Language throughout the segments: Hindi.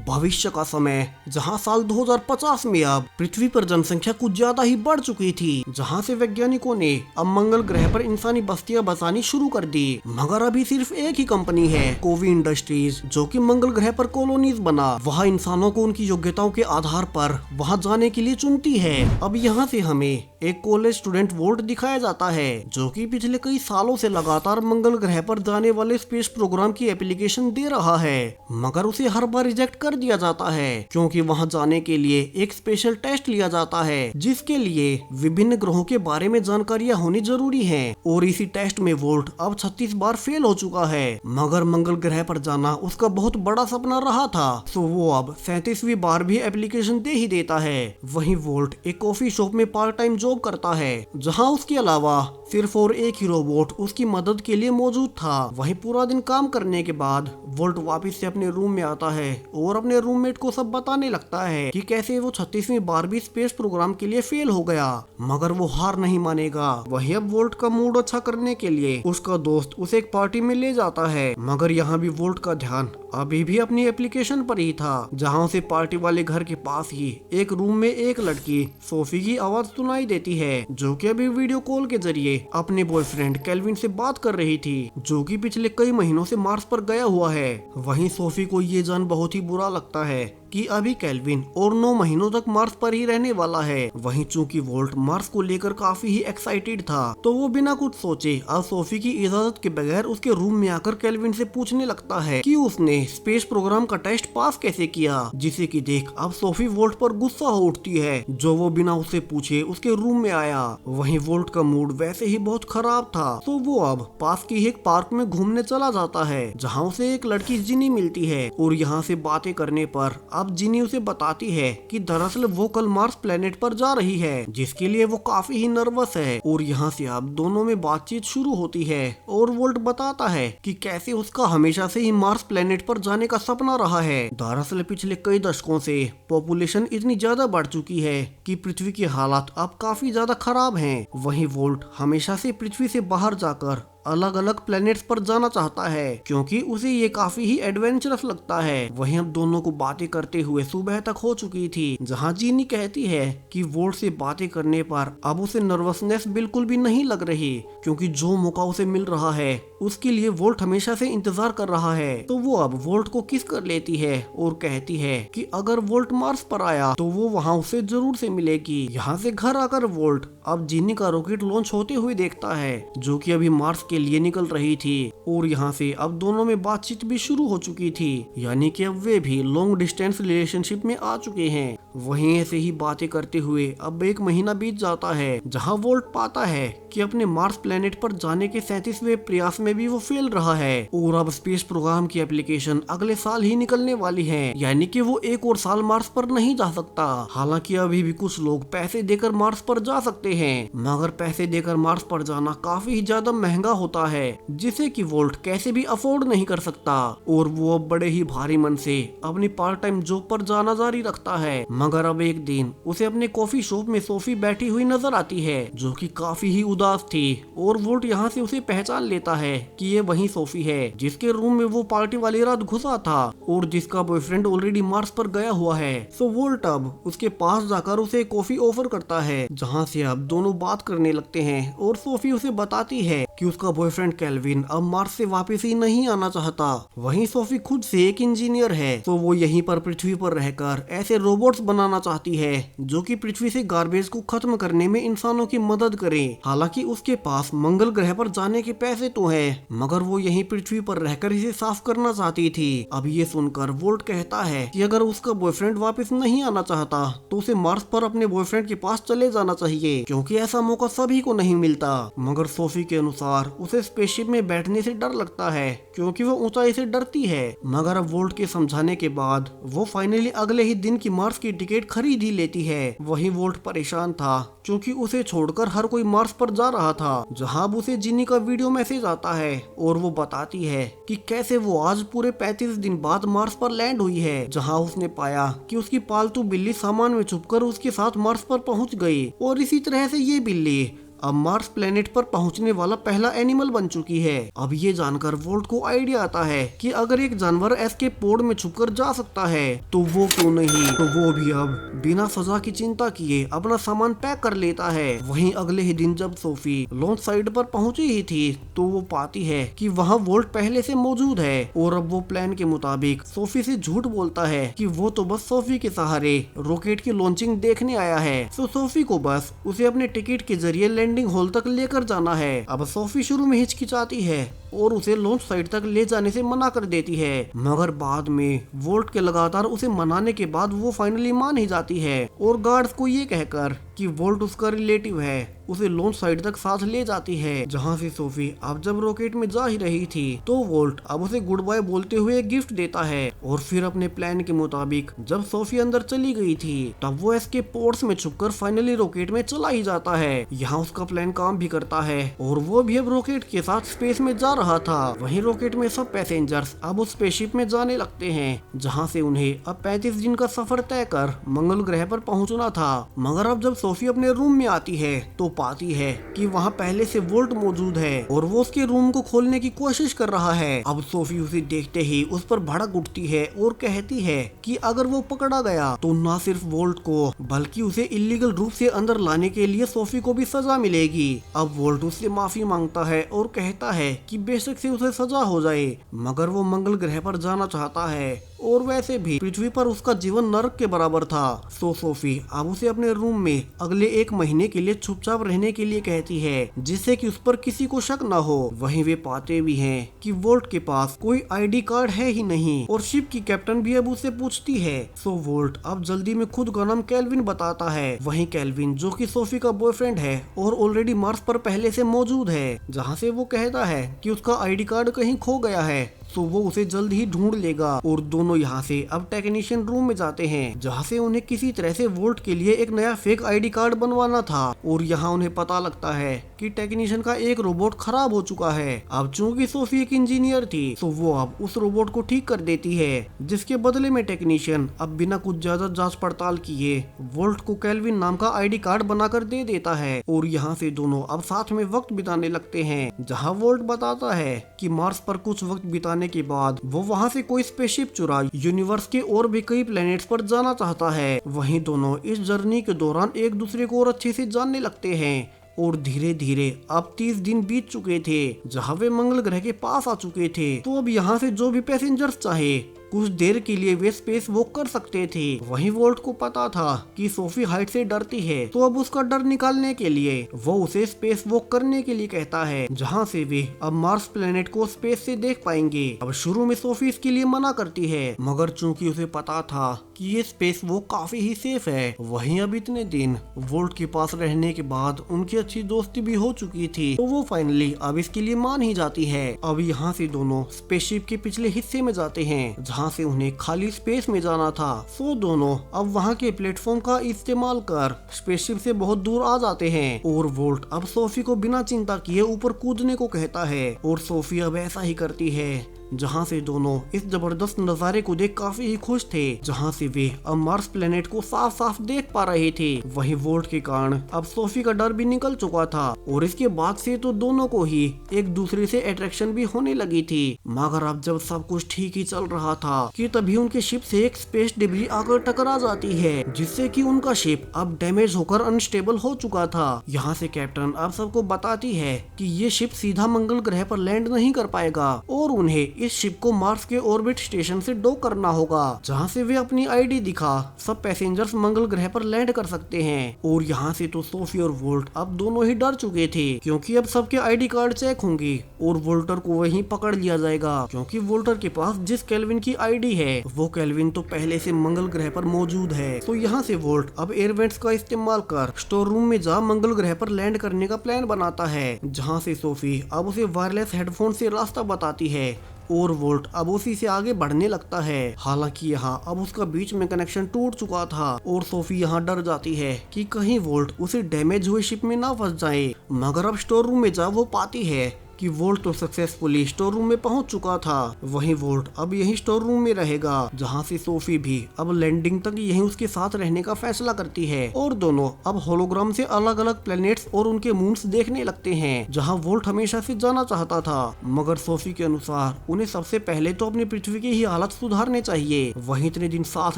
भविष्य का समय, जहां साल 2050 में अब पृथ्वी पर जनसंख्या कुछ ज्यादा ही बढ़ चुकी थी, जहां से वैज्ञानिकों ने अब मंगल ग्रह पर इंसानी बस्तियां बसानी शुरू कर दी। मगर अभी सिर्फ एक ही कंपनी है, कोवी इंडस्ट्रीज, जो कि मंगल ग्रह पर कॉलोनीज बना वह इंसानों को उनकी योग्यताओं के आधार पर वहां जाने के लिए चुनती है। अब यहाँ से हमें एक कॉलेज स्टूडेंट वोल्ट दिखाया जाता है, जो कि पिछले कई सालों से लगातार मंगल ग्रह पर जाने वाले स्पेस प्रोग्राम की एप्लीकेशन दे रहा है, मगर उसे हर बार रिजेक्ट कर दिया जाता है क्योंकि वहां जाने के लिए एक स्पेशल टेस्ट लिया जाता है, जिसके लिए विभिन्न ग्रहों के बारे में जानकारियां होनी जरूरी है। और इसी टेस्ट में वोल्ट अब 36 बार फेल हो चुका है, मगर मंगल ग्रह पर जाना उसका बहुत बड़ा सपना रहा था, तो वो अब 37वीं बार भी एप्लीकेशन दे ही देता है। वहीं वोल्ट एक कॉफी शॉप में पार्ट टाइम जॉब करता है, जहां उसके अलावा सिर्फ और एक ही रोबोट उसकी मदद के लिए मौजूद था। वहीं पूरा दिन काम करने के बाद वोल्ट वापस से अपने रूम में आता है और अपने रूममेट को सब बताने लगता है कि कैसे वो 36वीं बार भी स्पेस प्रोग्राम के लिए फेल हो गया, मगर वो हार नहीं मानेगा। वहीं अब वोल्ट का मूड अच्छा करने के लिए उसका दोस्त उसे एक पार्टी में ले जाता है, मगर यहाँ भी वोल्ट का ध्यान अभी भी अपनी एप्लीकेशन पर ही था, जहाँ उसे पार्टी वाले घर के पास ही एक रूम में एक लड़की सोफी की आवाज सुनाई देती है, जो कि अभी वीडियो कॉल के जरिए अपने बॉयफ्रेंड केल्विन से बात कर रही थी, जो कि पिछले कई महीनों से मार्स पर गया हुआ है। वहीं सोफी को ये जान बहुत ही बुरा लगता है कि अभी केल्विन और 9 महीनों तक मार्स पर ही रहने वाला है। वहीं चूंकि वोल्ट मार्स को लेकर काफी ही एक्साइटेड था, तो वो बिना कुछ सोचे अब सोफी की इजाजत के बगैर उसके रूम में आकर केल्विन से पूछने लगता है कि उसने स्पेस प्रोग्राम का टेस्ट पास कैसे किया, जिसे कि देख अब सोफी वोल्ट पर गुस्सा हो उठती है, जो वो बिना उससे पूछे उसके रूम में आया। वहीं वोल्ट का मूड वैसे ही बहुत खराब था, तो वो अब पास की एक पार्क में घूमने चला जाता है, जहाँ उसे एक लड़की जिनी मिलती है। और यहाँ से बातें करने पर अब जिनी उसे बताती है कि दरअसल वो कल मार्स प्लेनेट पर जा रही है, जिसके लिए वो काफी ही नर्वस है। और यहाँ से अब दोनों में बातचीत शुरू होती है और वोल्ट बताता है कि कैसे उसका हमेशा से ही मार्स प्लेनेट पर जाने का सपना रहा है। दरअसल पिछले कई दशकों से पॉपुलेशन इतनी ज्यादा बढ़ चुकी है कि पृथ्वी की हालात अब काफी ज्यादा खराब हैं। वहीं वोल्ट हमेशा से पृथ्वी से बाहर जाकर अलग अलग प्लैनेट्स पर जाना चाहता है, क्योंकि उसे ये काफी ही एडवेंचरस लगता है। वहीं अब दोनों को बातें करते हुए सुबह तक हो चुकी थी, जहां जीनी कहती है कि वोल्ट से बातें करने पर अब उसे नर्वसनेस बिल्कुल भी नहीं लग रही, क्योंकि जो मौका उसे मिल रहा है उसके लिए वोल्ट हमेशा से इंतजार कर रहा है। तो वो अब वोल्ट को किस कर लेती है और कहती है कि अगर वोल्ट मार्स पर आया तो वो वहाँ उसे जरूर से मिलेगी। यहाँ से घर आकर वोल्ट अब जीनी का रॉकेट लॉन्च होते हुए देखता है, जो कि अभी मार्स के लिए निकल रही थी। और यहाँ से अब दोनों में बातचीत भी शुरू हो चुकी थी, यानी कि अब वे भी लॉन्ग डिस्टेंस रिलेशनशिप में आ चुके हैं। वहीं ऐसे ही बातें करते हुए अब 1 महीना बीत जाता है, जहाँ वोल्ट पाता है कि अपने मार्स प्लेनेट पर जाने के 37वें प्रयास में भी वो फेल रहा है और अब स्पेस प्रोग्राम की एप्लीकेशन अगले साल ही निकलने वाली है, यानी कि वो 1 और साल मार्स पर नहीं जा सकता। हालांकि अभी भी कुछ लोग पैसे देकर मार्स पर जा सकते हैं, मगर पैसे देकर मार्स पर जाना काफी ज्यादा महंगा होता है, जिसे कि वोल्ट कैसे भी अफोर्ड नहीं कर सकता। और वो अब बड़े ही भारी मन से अपनी पार्ट टाइम जॉब पर जाना जारी रखता है। मगर अब एक दिन उसे अपने कॉफी शॉप में सोफी बैठी हुई नजर आती है, जो कि काफी ही उदास थी। और वोल्ट यहाँ से उसे पहचान लेता है कि ये वही सोफी है जिसके रूम में वो पार्टी वाली रात घुसा था और जिसका बॉयफ्रेंड ऑलरेडी मार्स पर गया हुआ है। सो वोल्ट अब उसके पास जाकर उसे कॉफी ऑफर करता है, जहाँ से अब दोनों बात करने लगते हैं। और सोफी उसे बताती है कि उसका बॉयफ्रेंड केल्विन अब मार्स से वापस ही नहीं आना चाहता। वहीं सोफी खुद से एक इंजीनियर है, तो वो यहीं पर पृथ्वी पर रहकर ऐसे रोबोट्स बनाना चाहती है जो कि पृथ्वी से गार्बेज को खत्म करने में इंसानों की मदद करें। हालांकि उसके पास मंगल ग्रह पर जाने के पैसे तो हैं, मगर वो यहीं पृथ्वी पर रहकर इसे साफ करना चाहती थी। अब ये सुनकर वोल्ट कहता है कि अगर उसका बॉयफ्रेंड वापस नहीं आना चाहता तो उसे मार्स पर अपने बॉयफ्रेंड के पास चले जाना चाहिए, क्योंकि ऐसा मौका सभी को नहीं मिलता। मगर सोफी के अनुसार उसे स्पेसशिप में बैठने से डर लगता है, क्योंकि वो ऊंचाई से डरती है। मगर अब वोल्ट के समझाने के बाद वो फाइनली अगले ही दिन की मार्स की टिकट खरीद ही लेती है। वहीं वोल्ट परेशान था, क्योंकि उसे छोड़कर हर कोई मार्स पर जा रहा था, जहां अब उसे जिनी का वीडियो मैसेज आता है और वो बताती है कि कैसे वो आज पूरे 35 दिन बाद मार्स पर लैंड हुई है, जहां उसने पाया कि उसकी पालतू बिल्ली सामान में छुपकर उसके साथ मार्स पर पहुंच गई। और इसी तरह से ये बिल्ली अब मार्स प्लेनेट पर पहुंचने वाला पहला एनिमल बन चुकी है। अब ये जानकर वोल्ट को आइडिया आता है कि अगर एक जानवर एस्केप पोड में छुपकर जा सकता है तो वो क्यों नहीं। तो वो भी अब बिना सजा की चिंता किए अपना सामान पैक कर लेता है। वहीं अगले ही दिन जब सोफी लॉन्च साइट पर पहुंची ही थी तो वो पाती है कि वहाँ वोल्ट पहले से मौजूद है और अब वो प्लान के मुताबिक सोफी से झूठ बोलता है कि वो तो बस सोफी के सहारे रॉकेट की लॉन्चिंग देखने आया है। तो सोफी को बस उसे अपने टिकट के जरिए लैंडिंग हॉल तक लेकर जाना है। अब सोफी शुरू में हिचकिचाती है और उसे लॉन्च साइट तक ले जाने से मना कर देती है, मगर बाद में वोल्ट के लगातार उसे मनाने के बाद वो फाइनली मान ही जाती है और गार्ड्स को ये कहकर कि वोल्ट उसका रिलेटिव है उसे लॉन्च साइट तक साथ ले जाती है, जहाँ से सोफी अब जब रॉकेट में जा ही रही थी तो वोल्ट अब उसे गुड बाय बोलते हुए एक गिफ्ट देता है। और फिर अपने प्लान के मुताबिक जब सोफी अंदर चली गई थी तब वो एस्केप पोड्स में छुपकर फाइनली रॉकेट में चला ही जाता है। यहाँ उसका प्लान काम भी करता है और वो भी अब रॉकेट के साथ स्पेस में जा रहा था। वहीं रॉकेट में सब पैसेंजर्स अब उस स्पेसशिप में जाने लगते हैं, जहाँ से उन्हें अब 35 दिन का सफर तय कर मंगल ग्रह पर पहुँचना था। मगर अब जब सोफी अपने रूम में आती है तो पाती है कि वहाँ पहले से वोल्ट मौजूद है और वो उसके रूम को खोलने की कोशिश कर रहा है। अब सोफी उसे देखते ही उस पर भड़क उठती है और कहती है कि अगर वो पकड़ा गया तो न सिर्फ वोल्ट को बल्कि उसे इलीगल रूप से अंदर लाने के लिए सोफी को भी सजा मिलेगी। अब वोल्ट उससे माफी मांगता है और कहता है कि बेशक से उसे सजा हो जाए, मगर वो मंगल ग्रह पर जाना चाहता है और वैसे भी पृथ्वी पर उसका जीवन नरक के बराबर था। सो सोफी अब उसे अपने रूम में अगले 1 महीने के लिए चुपचाप रहने के लिए कहती है, जिससे कि उस पर किसी को शक न हो। वहीं वे पाते भी हैं कि वोल्ट के पास कोई आईडी कार्ड है ही नहीं और शिप की कैप्टन भी अब उससे पूछती है। सो वोल्ट अब जल्दी में खुद का नाम केल्विन बताता है। वहीं केल्विन जो कि सोफी का बॉयफ्रेंड है और ऑलरेडी मार्स पर पहले से मौजूद है, जहाँ से वो कहता है कि उसका आईडी कार्ड कहीं खो गया है तो वो उसे जल्द ही ढूंढ लेगा। और दोनों यहाँ से अब टेक्नीशियन रूम में जाते हैं, जहाँ से उन्हें किसी तरह से वोल्ट के लिए एक नया फेक आईडी कार्ड बनवाना था। और यहाँ उन्हें पता लगता है कि टेक्नीशियन का एक रोबोट खराब हो चुका है। अब चूंकि सोफी एक इंजीनियर थी तो वो अब उस रोबोट को ठीक कर देती है, जिसके बदले में टेक्नीशियन अब बिना कुछ ज्यादा जांच पड़ताल किए वोल्ट को केल्विन नाम का आईडी कार्ड बनाकर दे देता है। और यहाँ से दोनों अब साथ में वक्त बिताने लगते हैं, जहाँ वोल्ट बताता है कि मार्स पर कुछ वक्त बिताने के बाद वो वहाँ से कोई स्पेसशिप चुरा यूनिवर्स के और भी कई प्लैनेट्स पर जाना चाहता है। वहीं दोनों इस जर्नी के दौरान एक दूसरे को और अच्छे से जानने लगते हैं और धीरे धीरे अब 30 दिन बीत चुके थे, जहाँ वे मंगल ग्रह के पास आ चुके थे। तो अब यहाँ से जो भी पैसेंजर्स चाहे कुछ देर के लिए वे स्पेस वॉक कर सकते थे। वहीं वोल्ट को पता था कि सोफी हाइट से डरती है, तो अब उसका डर निकालने के लिए वो उसे स्पेस वॉक करने के लिए कहता है, जहां से वे अब मार्स प्लेनेट को स्पेस से देख पाएंगे। अब शुरू में सोफी इसके लिए मना करती है, मगर चूंकि उसे पता था कि ये स्पेस वॉक काफी ही सेफ है। वहीं अब इतने दिन वोल्ट के पास रहने के बाद उनकी अच्छी दोस्ती भी हो चुकी थी, तो वो फाइनली अब इसके लिए मान ही जाती है। अब यहाँ से दोनों स्पेसशिप के पिछले हिस्से में जाते हैं, जहाँ से उन्हें खाली स्पेस में जाना था। सो दोनों अब वहाँ के प्लेटफॉर्म का इस्तेमाल कर स्पेसशिप से बहुत दूर आ जाते हैं और वोल्ट अब सोफी को बिना चिंता किए ऊपर कूदने को कहता है और सोफी अब ऐसा ही करती है, जहाँ से दोनों इस जबरदस्त नजारे को देख काफी ही खुश थे, जहाँ से वे अब मार्स प्लेनेट को साफ साफ देख पा रहे थे। वहीं वोल्ट के कारण अब सोफी का डर भी निकल चुका था और इसके बाद से तो दोनों को ही एक दूसरे से अट्रैक्शन भी होने लगी थी। मगर अब जब सब कुछ ठीक ही चल रहा था कि तभी उनके शिप से एक स्पेस डिब्री आकर टकरा जाती है, जिससे कि उनका शिप अब डैमेज होकर अनस्टेबल हो चुका था। यहाँ से कैप्टन अब सबको बताती है कि ये शिप सीधा मंगल ग्रह पर लैंड नहीं कर पाएगा और उन्हें इस शिप को मार्स के ऑर्बिट स्टेशन से डॉक करना होगा, जहां से वे अपनी आईडी दिखा सब पैसेंजर्स मंगल ग्रह पर लैंड कर सकते हैं। और यहाँ से तो सोफी और वोल्ट अब दोनों ही डर चुके थे, क्योंकि अब सबके आईडी कार्ड चेक होंगे और वोल्टर को वहीं पकड़ लिया जाएगा, क्योंकि वोल्टर के पास जिस केल्विन की आईडी है वो केल्विन तो पहले से मंगल ग्रह पर मौजूद है। तो यहाँ से वोल्ट अब एयरवेंट्स का इस्तेमाल कर स्टोर रूम में जा मंगल ग्रह पर लैंड करने का प्लान बनाता है, जहाँ से सोफी अब उसे वायरलेस हेडफोन से रास्ता बताती है और वोल्ट अब उसी से आगे बढ़ने लगता है। हालांकि यहाँ अब उसका बीच में कनेक्शन टूट चुका था और सोफी यहाँ डर जाती है कि कहीं वोल्ट उसे डैमेज हुए शिप में ना फंस जाए। मगर अब स्टोर रूम में जा वो पाती है कि वोल्ट तो सक्सेसफुली स्टोर रूम में पहुंच चुका था। वहीं वोल्ट अब यही स्टोर रूम में रहेगा, जहां से सोफी भी अब लैंडिंग तक यहीं उसके साथ रहने का फैसला करती है और दोनों अब होलोग्राम से अलग अलग प्लैनेट्स और उनके मून्स देखने लगते हैं, जहां वोल्ट हमेशा से जाना चाहता था। मगर सोफी के अनुसार उन्हें सबसे पहले तो अपनी पृथ्वी की ही हालत सुधारने चाहिए। वहीं इतने दिन साथ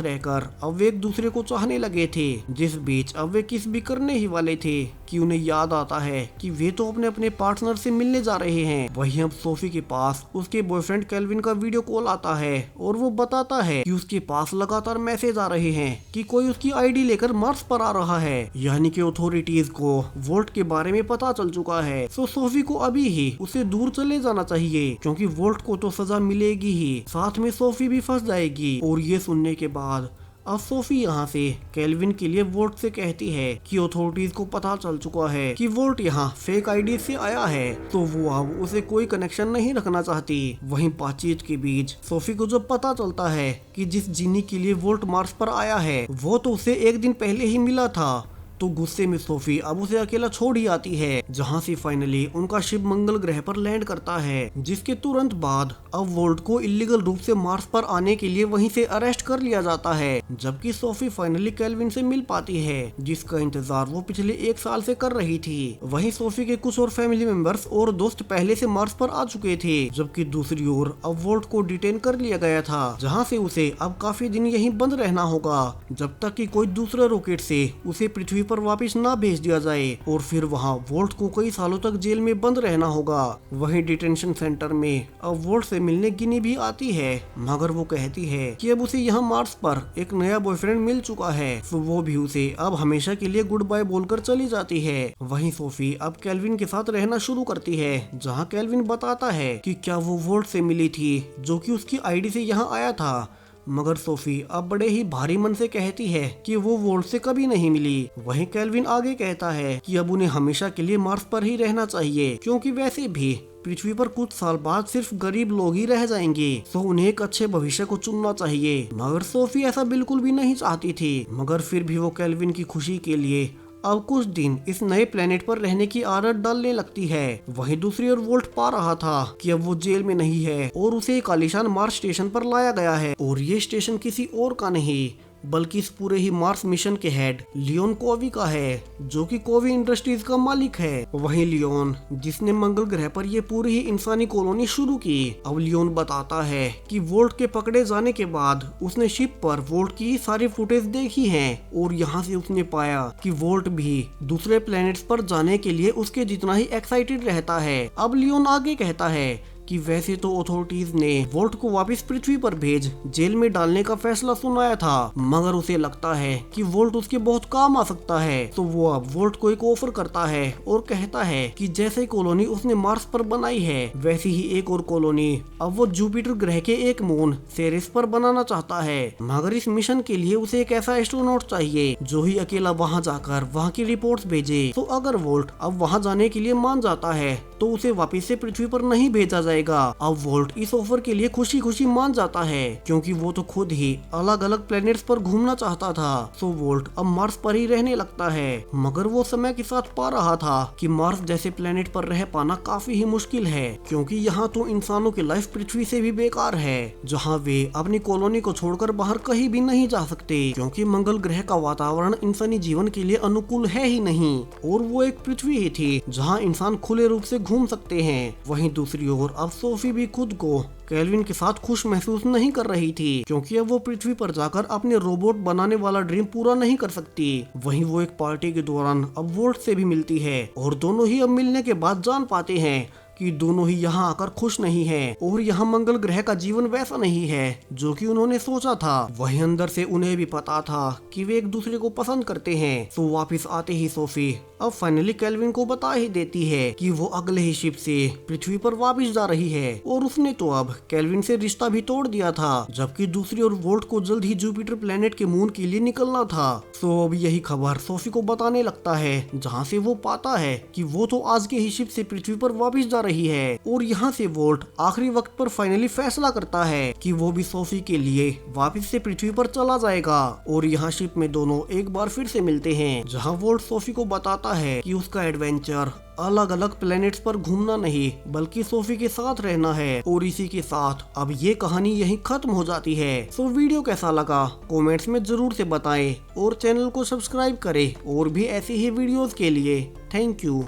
रहकर अब वे एक दूसरे को चाहने लगे थे, जिस बीच अब वे किस भी करने ही वाले थे कि उन्हें याद आता है कि वे तो अपने अपने पार्टनर से मिलने जा रहे हैं। वहीं अब सोफी के पास उसके बॉयफ्रेंड केल्विन का वीडियो कॉल आता है और वो बताता है कि उसके पास लगातार मैसेज आ रहे हैं कि कोई उसकी आईडी लेकर मार्स पर आ रहा है, यानी कि अथॉरिटीज को वोल्ट के बारे में पता चल चुका है। तो सोफी को अभी ही उसे दूर चले जाना चाहिए, क्योंकि वोल्ट को तो सजा मिलेगी ही, साथ में सोफी भी फंस जाएगी। और ये सुनने के बाद अब सोफी यहाँ से केल्विन के लिए वोल्ट से कहती है कि अथॉरिटीज को पता चल चुका है कि वोल्ट यहाँ फेक आईडी से आया है, तो वो अब उसे कोई कनेक्शन नहीं रखना चाहती। वहीं बातचीत के बीच सोफी को जब पता चलता है कि जिस जीनी के लिए वोल्ट मार्स पर आया है वो तो उसे एक दिन पहले ही मिला था, तो गुस्से में सोफी अब उसे अकेला छोड़ ही आती है, जहां से फाइनली उनका शिप मंगल ग्रह पर लैंड करता है। जिसके तुरंत बाद अब वोल्ट को इलीगल रूप से मार्स पर आने के लिए वहीं से अरेस्ट कर लिया जाता है, जबकि सोफी फाइनली केल्विन से मिल पाती है, जिसका इंतजार वो पिछले 1 साल से कर रही थी। वहीं सोफी के कुछ और फैमिली मेंबर्स और दोस्त पहले से मार्स पर आ चुके थे, जबकि दूसरी ओर अब वोल्ट को डिटेन कर लिया गया था, जहाँ से उसे अब काफी दिन यहीं बंद रहना होगा, जब तक कि कोई दूसरा रॉकेट से उसे पृथ्वी पर वापस ना भेज दिया जाए, और फिर वहाँ वोल्ट को कई सालों तक जेल में बंद रहना होगा। वहीं डिटेंशन सेंटर में अब वोल्ट से मिलने गिनी भी आती है, मगर वो कहती है कि अब उसे यहाँ मार्स पर एक नया बॉयफ्रेंड मिल चुका है, तो वो भी उसे अब हमेशा के लिए गुड बाय बोलकर चली जाती है। वहीं सोफी अब केल्विन के साथ रहना शुरू करती है, जहाँ केल्विन बताता है कि क्या वो वोल्ट से मिली थी जो कि उसकी आईडी से यहाँ आया था, मगर सोफी अब बड़े ही भारी मन से कहती है कि वो वोल्ट से कभी नहीं मिली। वहीं केल्विन आगे कहता है कि अब उन्हें हमेशा के लिए मार्स पर ही रहना चाहिए, क्योंकि वैसे भी पृथ्वी पर कुछ साल बाद सिर्फ गरीब लोग ही रह जाएंगे, तो उन्हें एक अच्छे भविष्य को चुनना चाहिए। मगर सोफी ऐसा बिल्कुल भी नहीं चाहती थी, मगर फिर भी वो केल्विन की खुशी के लिए अब कुछ दिन इस नए प्लेनेट पर रहने की आदत डालने लगती है। वहीं दूसरी ओर वोल्ट पा रहा था कि अब वो जेल में नहीं है और उसे एक आलीशान मार्स स्टेशन पर लाया गया है, और ये स्टेशन किसी और का नहीं बल्कि इस पूरे ही मार्स मिशन के हेड लियोन कोवी का है, जो कि कोवी इंडस्ट्रीज का मालिक है। वहीं लियोन जिसने मंगल ग्रह पर ये पूरी ही इंसानी कॉलोनी शुरू की। अब लियोन बताता है कि वोल्ट के पकड़े जाने के बाद उसने शिप पर वोल्ट की सारी फुटेज देखी है, और यहाँ से उसने पाया कि वोल्ट भी दूसरे प्लैनेट्स पर जाने के लिए उसके जितना ही एक्साइटेड रहता है। अब लियोन आगे कहता है कि वैसे तो अथॉरिटीज ने वोल्ट को वापस पृथ्वी पर भेज जेल में डालने का फैसला सुनाया था, मगर उसे लगता है कि वोल्ट उसके बहुत काम आ सकता है, तो वो अब वोल्ट को एक ऑफर करता है और कहता है कि जैसे कॉलोनी उसने मार्स पर बनाई है वैसी ही एक और कॉलोनी अब वो जुपिटर ग्रह के एक मून सेरेस पर बनाना चाहता है। मगर इस मिशन के लिए उसे एक ऐसा एस्ट्रोनॉट चाहिए जो ही अकेला वहाँ जाकर वहाँ की रिपोर्ट्स भेजे। तो अगर वोल्ट अब वहाँ जाने के लिए मान जाता है तो उसे वापस से पृथ्वी पर नहीं भेजा जाएगा। अब वोल्ट इस ऑफर के लिए खुशी खुशी मान जाता है, क्योंकि वो तो खुद ही अलग अलग प्लैनेट्स पर घूमना चाहता था। तो वोल्ट अब मार्स पर ही रहने लगता है, मगर वो समय के साथ पा रहा था कि मार्स जैसे प्लैनेट पर रह पाना काफी ही मुश्किल है, क्योंकि यहाँ तो इंसानों की लाइफ पृथ्वी से भी बेकार है, जहाँ वे अपनी कॉलोनी को छोड़कर बाहर कहीं भी नहीं जा सकते, क्योंकि मंगल ग्रह का वातावरण इंसानी जीवन के लिए अनुकूल है ही नहीं, और वो एक पृथ्वी ही थी जहाँ इंसान खुले रूप से घूम सकते हैं। वहीं दूसरी ओर अब सोफी भी खुद को केल्विन के साथ खुश महसूस नहीं कर रही थी, क्योंकि अब वो पृथ्वी पर जाकर अपने रोबोट बनाने वाला ड्रीम पूरा नहीं कर सकती। वहीं वो एक पार्टी के दौरान अब वोल्ट से भी मिलती है, और दोनों ही अब मिलने के बाद जान पाते हैं कि दोनों ही यहाँ आकर खुश नहीं है, और यहाँ मंगल ग्रह का जीवन वैसा नहीं है जो कि उन्होंने सोचा था। वहीं अंदर से उन्हें भी पता था कि वे एक दूसरे को पसंद करते हैं। तो वापस आते ही सोफी अब फाइनली केल्विन को बता ही देती है कि वो अगले ही शिप से पृथ्वी पर वापस जा रही है, और उसने तो अब केल्विन से रिश्ता भी तोड़ दिया था, जबकि दूसरी ओर वोल्ट को जल्द ही जुपिटर प्लेनेट के मून के लिए निकलना था। तो अब यही खबर सोफी को बताने लगता है, जहाँ से वो पाता है कि वो तो आज के ही शिप से पृथ्वी पर वापस जा रही है और यहाँ से वोल्ट आखिरी वक्त पर फाइनली फैसला करता है कि वो भी सोफी के लिए वापस से पृथ्वी पर चला जाएगा। और यहाँ शिप में दोनों एक बार फिर से मिलते हैं, जहाँ वोल्ट सोफी को बताता है कि उसका एडवेंचर अलग अलग प्लेनेट्स पर घूमना नहीं बल्कि सोफी के साथ रहना है। और इसी के साथ अब ये कहानी यहीं खत्म हो जाती है। सो वीडियो कैसा लगा कमेंट्स में जरूर से बताएं और चैनल को सब्सक्राइब करें और भी ऐसी ही वीडियोस के लिए। Thank you.